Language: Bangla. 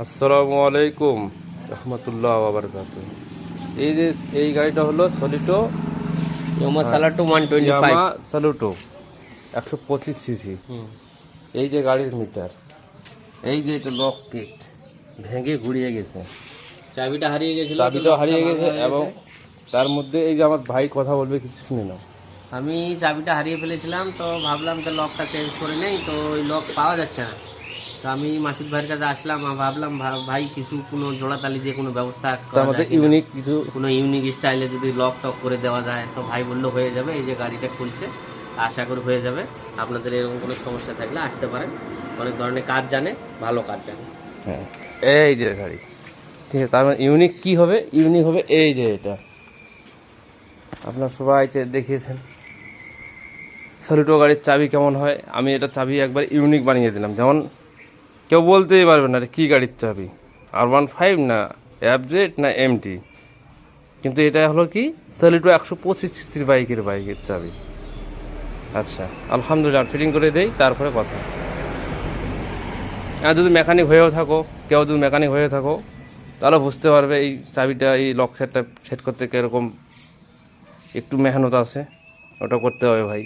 আসসালামু আলাইকুম রহমতুল্লাহ বারাকাতুহু। এই যে এই গাড়িটা হলো সলিটো ইয়ামা সালাটো 125। ইয়ামা সলিটো 125 সিসি। এই যে গাড়ির মিটার, এই যে এটা লক কিট ভেঙে গুড়িয়ে গেছে, চাবিটা হারিয়ে গেছিল, চাবিটাও হারিয়ে গেছে এবং তার মধ্যে এই যে আমার ভাই কথা বলবে, কিছু শুনে নাও। আমি চাবিটা হারিয়ে ফেলেছিলাম, তো ভাবলাম তো লকটা চেঞ্জ করে নেই, তো ওই লক পাওয়া যাচ্ছে না। তো আমি মাসুদ ভাইয়ের কাছে আসলাম, আর ভাবলাম ভাই কিছু কোনো জোড়াতালি দিয়ে কোনো ব্যবস্থা করা তার মধ্যে যায় কিনা। ইউনিক কিছু কোনো ইউনিক স্টাইলে যদি লক টক করে দেওয়া যায়, তো ভাই বললো হয়ে যাবে। এই যে গাড়িটা খুলছে, আশা করি হয়ে যাবে। আপনাদের এরকম কোনো সমস্যা থাকলে আসতে পারেন, অনেক ধরনের কাজ জানে, ভালো কাজ জানে। হ্যাঁ, এই যে গাড়ি, ঠিক আছে। তার মানে ইউনিক কি হবে? ইউনিক হবে এই যে এটা, আপনার সবাই দেখিয়েছেন সলিটো গাড়ির চাবি কেমন হয়। আমি এটা চাবি একবার ইউনিক বানিয়ে দিলাম, যেমন কেউ বলতেই পারবে না এটা কী গাড়ির চাবি, R15 না FZ না MT, কিন্তু এটা হলো কি সলিটো 125 সিসির বাইকের চাবি। আচ্ছা, আলহামদুলিল্লাহ, ফিটিং করে দেই, তারপরে কথা। আর যদি মেকানিক হয়েও থাকো, কেউ যদি মেকানিক হয়ে থাকো, তাহলে বুঝতে পারবে এই চাবিটা, এই লক সেটটা সেট করতে কীরকম একটু মেহনত আছে, ওটা করতে হবে ভাই।